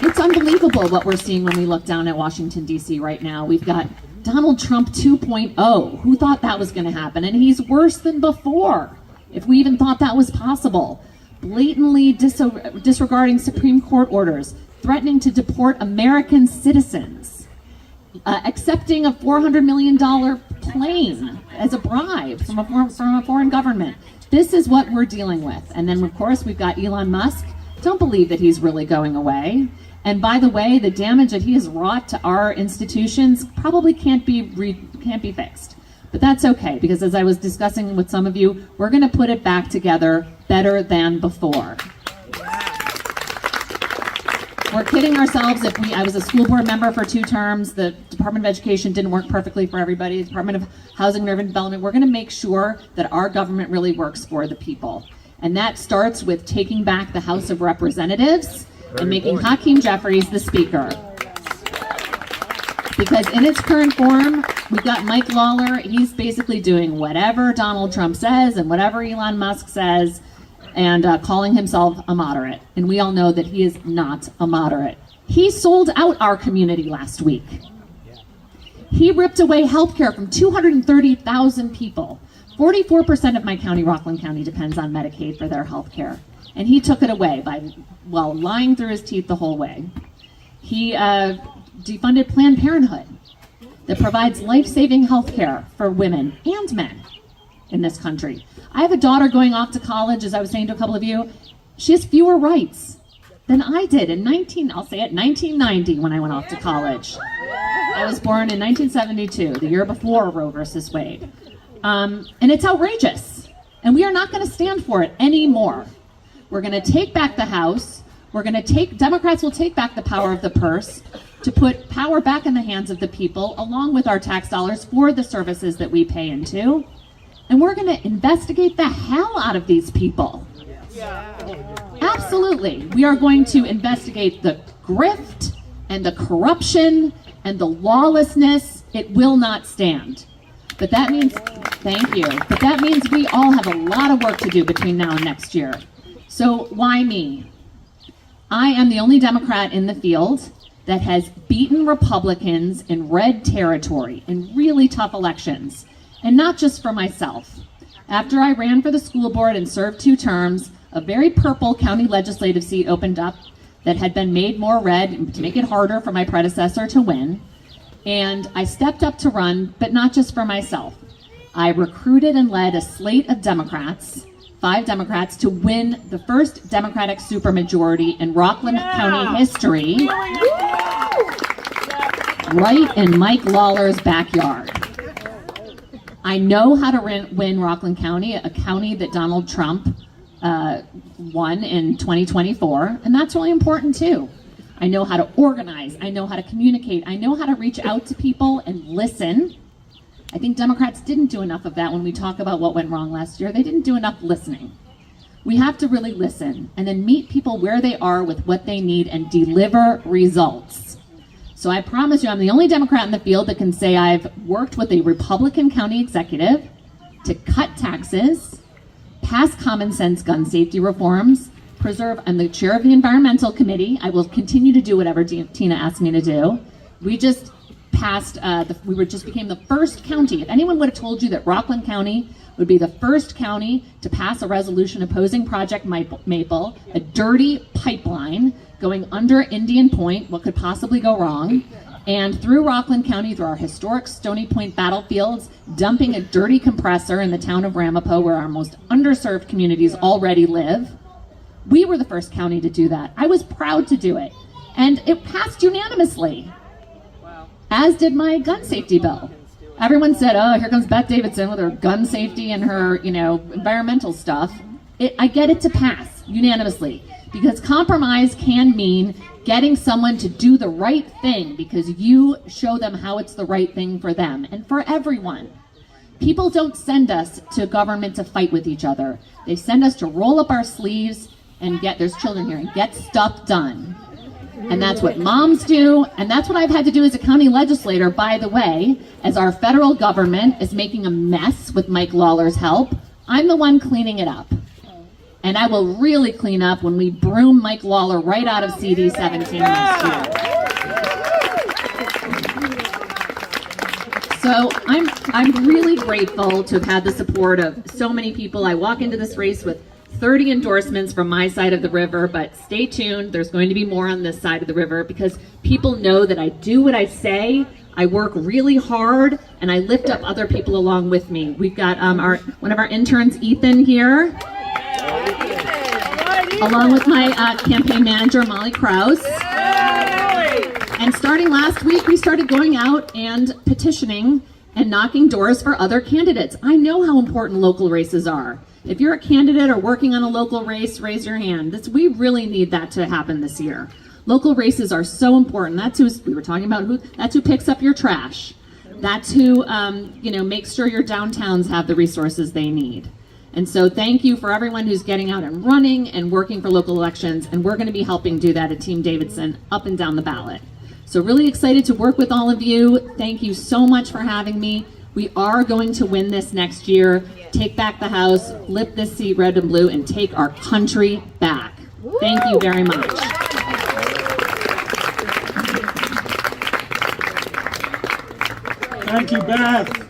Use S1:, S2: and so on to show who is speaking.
S1: It's unbelievable what we're seeing when we look down at Washington, D.C. right now. We've got Donald Trump 2.0. Who thought that was going to happen? And he's worse than before, if we even thought that was possible. Blatantly disregarding Supreme Court orders, threatening to deport American citizens, accepting a $400 million plane as a bribe from a foreign government. This is what we're dealing with. And then, of course, we've got Elon Musk. Don't believe that he's really going away. And by the way, the damage that he has wrought to our institutions probably can't be fixed. But that's okay, because as I was discussing with some of you, we're going to put it back together better than before. We're kidding ourselves if I was a school board member for 2 terms, the Department of Education didn't work perfectly for everybody, the Department of Housing and Urban Development. We're going to make sure that our government really works for the people. And that starts with taking back the House of Representatives and making Hakeem Jeffries the Speaker. Because in its current form, we've got Mike Lawler. He's basically doing whatever Donald Trump says and whatever Elon Musk says, and calling himself a moderate. And we all know that he is not a moderate. He sold out our community last week. He ripped away health care from 230,000 people. 44% of my county, Rockland County, depends on Medicaid for their health care. And he took it away while lying through his teeth the whole way. He defunded Planned Parenthood that provides life-saving health care for women and men in this country. I have a daughter going off to college, as I was saying to a couple of you. She has fewer rights than I did in 1990 when I went off to college. I was born in 1972, the year before Roe versus Wade. And it's outrageous. And we are not going to stand for it anymore. We're going to take back the House. Democrats will take back the power of the purse to put power back in the hands of the people, along with our tax dollars for the services that we pay into. And we're going to investigate the hell out of these people. Absolutely. We are going to investigate the grift and the corruption and the lawlessness. It will not stand. But that means, thank you, but that means we all have a lot of work to do between now and next year. So why me? I am the only Democrat in the field that has beaten Republicans in red territory in really tough elections. And not just for myself. After I ran for the school board and served 2 terms, a very purple county legislative seat opened up that had been made more red to make it harder for my predecessor to win. And I stepped up to run, but not just for myself. I recruited and led a slate of Democrats, 5 Democrats, to win the first Democratic supermajority in Rockland County history, right in Mike Lawler's backyard. I know how to win Rockland County, a county that Donald Trump won in 2024, and that's really important too. I know how to organize, I know how to communicate, I know how to reach out to people and listen. I think Democrats didn't do enough of that when we talk about what went wrong last year. They didn't do enough listening. We have to really listen and then meet people where they are with what they need and deliver results. So I promise you, I'm the only Democrat in the field that can say I've worked with a Republican county executive to cut taxes, pass common sense gun safety reforms, I'm the chair of the environmental committee. I will continue to do whatever Tina asked me to do. We just passed, became the first county. If anyone would have told you that Rockland County would be the first county to pass a resolution opposing Project Maple, a dirty pipeline going under Indian Point, what could possibly go wrong, and through Rockland County, through our historic Stony Point battlefields, dumping a dirty compressor in the town of Ramapo, where our most underserved communities already live. We were the first county to do that. I was proud to do it. And it passed unanimously, as did my gun safety bill. Everyone said, oh, here comes Beth Davidson with her gun safety and her, environmental stuff. I get it to pass unanimously, because compromise can mean getting someone to do the right thing because you show them how it's the right thing for them and for everyone. People don't send us to government to fight with each other. They send us to roll up our sleeves and there's children here, and get stuff done. And that's what moms do, and that's what I've had to do as a county legislator, by the way, as our federal government is making a mess with Mike Lawler's help. I'm the one cleaning it up. And I will really clean up when we broom Mike Lawler right out of CD 17 next year. So I'm really grateful to have had the support of so many people. I walk into this race with 30 endorsements from my side of the river, but stay tuned. There's going to be more on this side of the river because people know that I do what I say. I work really hard and I lift up other people along with me. We've got one of our interns, Ethan, here, along with my campaign manager, Molly Krause. And starting last week, we started going out and petitioning and knocking doors for other candidates. I know how important local races are. If you're a candidate or working on a local race, raise your hand. We really need that to happen this year. Local races are so important. That's who we were talking about. That's who picks up your trash. That's who makes sure your downtowns have the resources they need. And so thank you for everyone who's getting out and running and working for local elections. And we're going to be helping do that at Team Davidson up and down the ballot. So really excited to work with all of you. Thank you so much for having me. We are going to win this next year, take back the House, flip this seat red and blue, and take our country back. Thank you very much.
S2: Thank you, Beth.